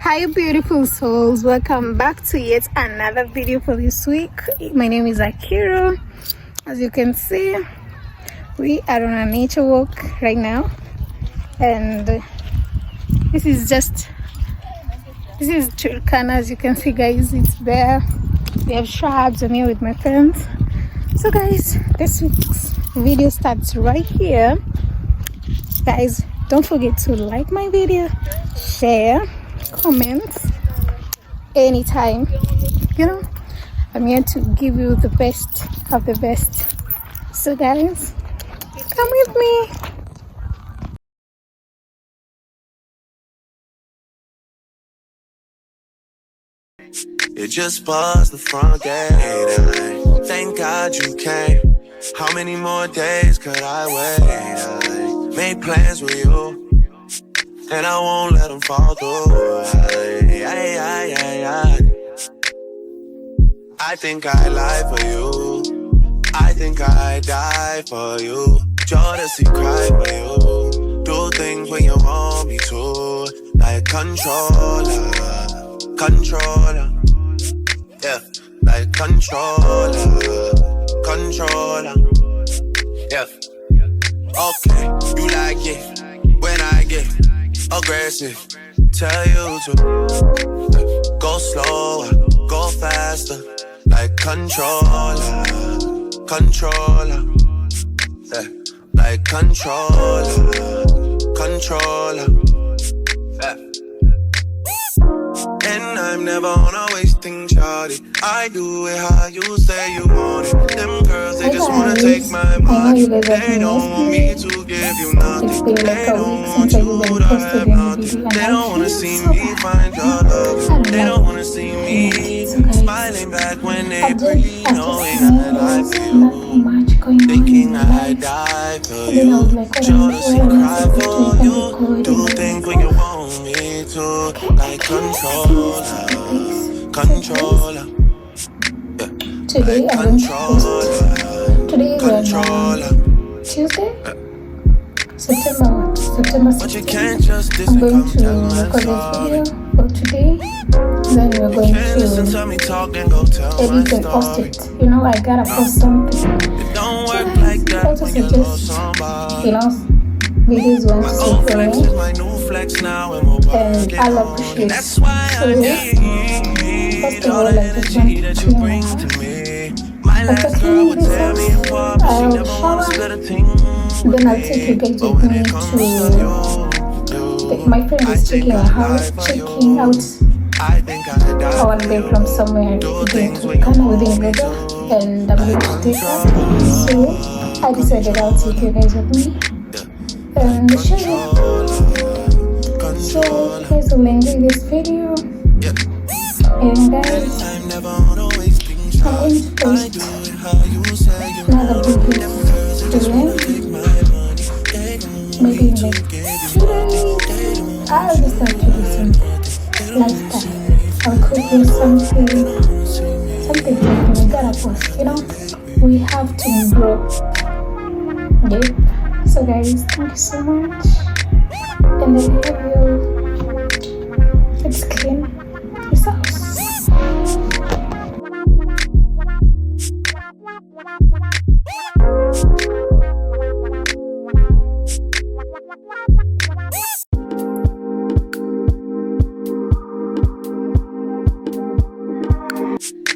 Hi beautiful souls, welcome back to yet another video for this week. My name is Akira. As you can see, we are on a nature walk right now, and this is Turkana. As you can see guys, it's there. We have shrubs. I'm here with my friends. So guys, this week's video starts right here. Guys, don't forget to like my video, share, comment anytime. I'm here to give you the best of the best. So guys, come with me. You just buzzed the front gate. Thank God you came. How many more days could I wait? I made plans with you, and I won't let them fall through. I think I lie for you. I think I die for you. Jodeci cry for you. Do things when you want me to. Like controller. Yeah, like controller. Yeah. Okay, you like it when I get aggressive. Tell you to go slower, go faster. Like controller. Yeah, like controller. Yeah. And I'm never on a wasting shawty. I do it how you say you want it. Them girls, they just wanna take my money. They don't want me to give you nothing. They don't want you to have nothing. They don't wanna see me find your love. They don't wanna see me smiling back when they breathe, knowing that I feel, thinking I die for you. Jodeci cry for you. Do things when you want me to. Like controller. Yeah. Today like I'm going to post. Today is on Tuesday, September 16th. I'm going to record this video for today. Then we're going to edit and post it. I gotta post something. So also suggest, videos want to see for me, and I'll appreciate it. So, first of all, I just want to after cleaning this house, I'll shower, then I'll take you guys with me to my friend is checking out our bedroom somewhere within Weather, and I'm going to take her. So I decided I'll take you guys with me and show you. So you guys will enjoy this video, and guys, I'm going to post another video today. Maybe in like 2 days I'll just start to do some lifestyle. I'll cook you something different. We gotta post, we have to grow. Yeah. So guys, thank you so much, and I love you. It's clean. Peace out.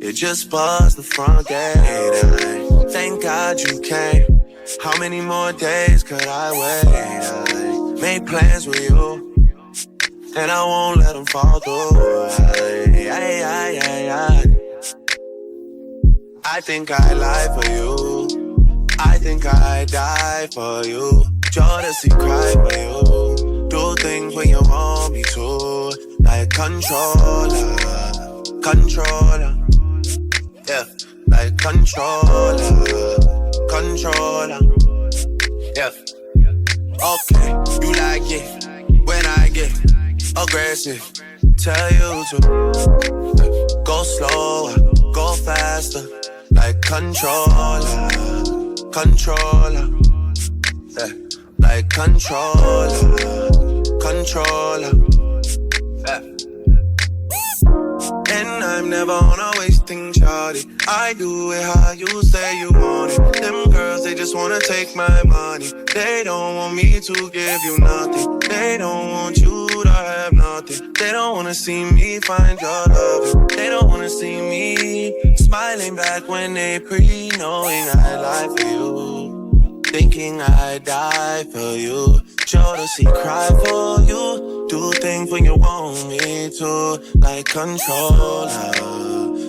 You just buzzed the front gate. Thank God you came. How many more days could I wait? I made plans with you, and I won't let them fall through. I think I lie for you. I think I die for you. Jodeci cry for you. Do things when you want me to. Like controller. Yeah, like controller. Yeah. Okay, you like it when I get aggressive. Tell you to go slower, go faster. Like controller. Yeah, like controller. Yeah. I'm never on a wasting, shawty. I do it how you say you want it. Them girls, they just wanna take my money. They don't want me to give you nothing. They don't want you to have nothing. They don't wanna see me find your love. They don't wanna see me smiling back when they pre-knowing I lie for you. Thinking I die for you. Sure to see cry for you. Do things when you want me to. Like controller,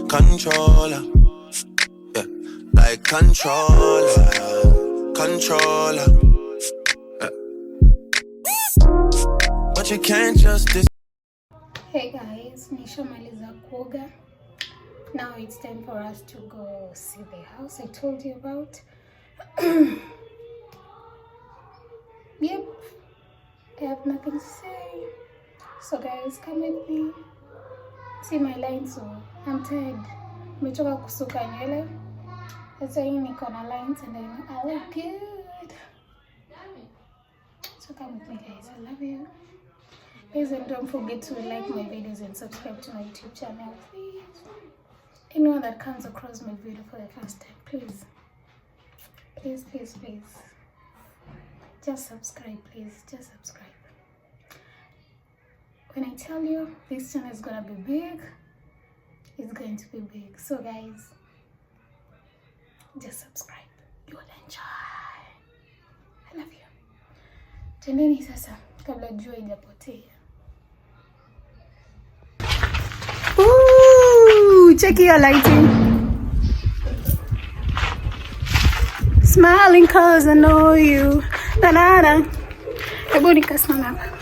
controller. Yeah, like controller, controller. Yeah. But you can't just Hey guys, nishamaliza kuoga. Now it's time for us to go see the house I told you about. Yep, I have nothing to say. So guys, come with me. See my lines, so I'm tired. Nimechoka kusuka nywele. Sasa hii niko na lines and I look good. So come with me guys, I love you. Please, and don't forget to like my videos and subscribe to my YouTube channel, please. Anyone that comes across my video for the first time, please, please, please, please, just subscribe, please, just subscribe. When I tell you this channel is gonna be big, it's going to be big. So guys, just subscribe, you will enjoy. I love you. Tendeni sasa kabla jua ijapotea. Ooh, check your lighting. Smiling cause I know you. Da-da-da. Hebu nikasimama hapa.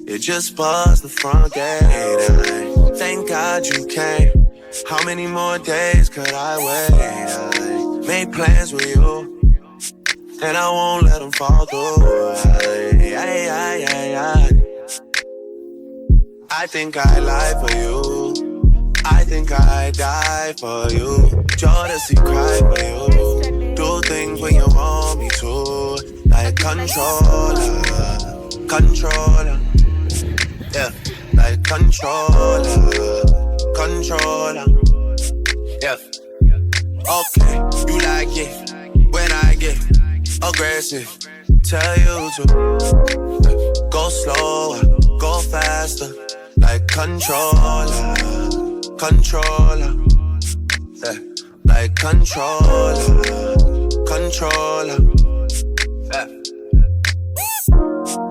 You just buzzed the front gate. I thank God you came. How many more days could I wait? I made plans with you, and I won't let them fall through. I think I lie for you. I think I die for you. Jodeci cry for you. Do things when you want me to. Like controller, controller. Yeah, like controller, controller. Yeah. Okay, you like it when I get aggressive. Tell you to go slower, go faster. Like controller, controller. Yeah, like controller, controller. Yeah.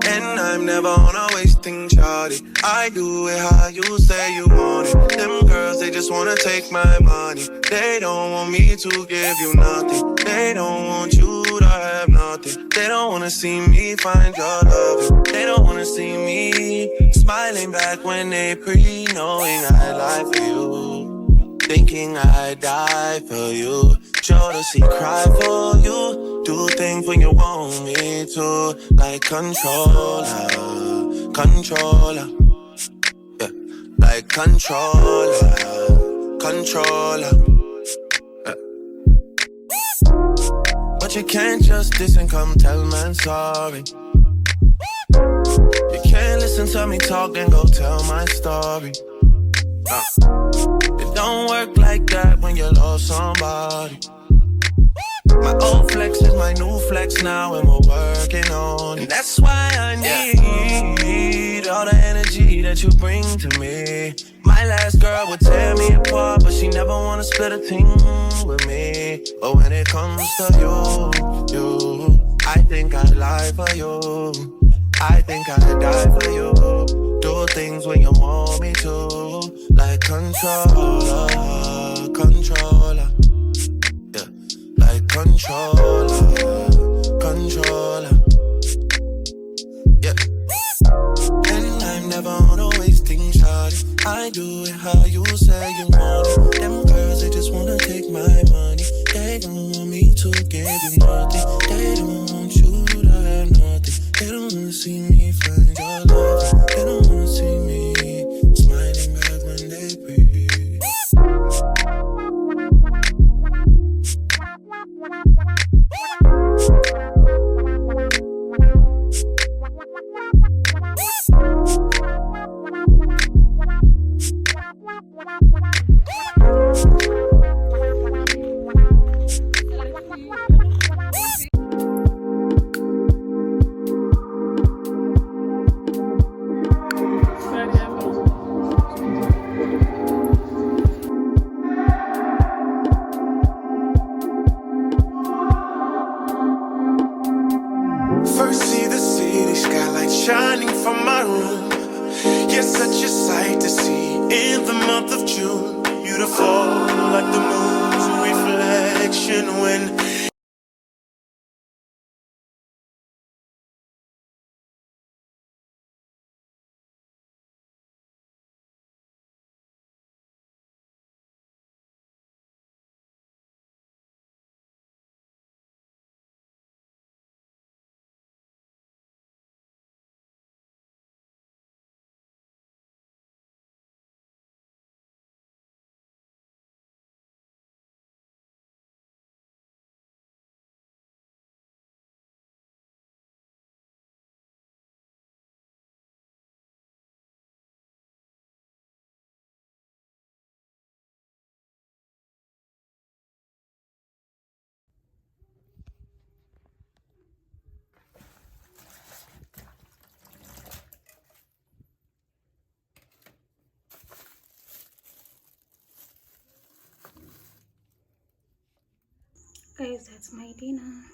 And I'm never on a wasting, shawty. I do it how you say you want it. Them girls, they just wanna take my money. They don't want me to give you nothing. They don't want you to have nothing. They don't wanna see me find your love. They don't wanna see me smiling back when they pre-knowing I lie for you. Thinking I die for you. Sure to see cry for you. Do things when you want me to. Like controller, controller. Yeah, like controller, controller. Yeah. But you can't just diss and come tell man sorry. You can't listen to me talk and go tell my story. It don't work like that when you love somebody. My old flex is my new flex now, and we're working on it. And that's why I need all the energy that you bring to me. My last girl would tear me apart, but she never wanna split a thing with me. But when it comes to you, I think I lie for you. I think I die for you. Do things when you want me to. Like controller, controller. Yeah, like controller, controller. Yeah. And I'm never on a wasting shot. I do it how you say you want it. Them girls they just wanna take my money. They don't want me to give you nothing. They don't want you to have nothing. They don't wanna see me find your love. They don't wanna see me smiling back when they breathe. First see the city skylight shining from my room. Yes, such a sight to see in the month of June. Beautiful like the moon's reflection when Guys, that's my dinner.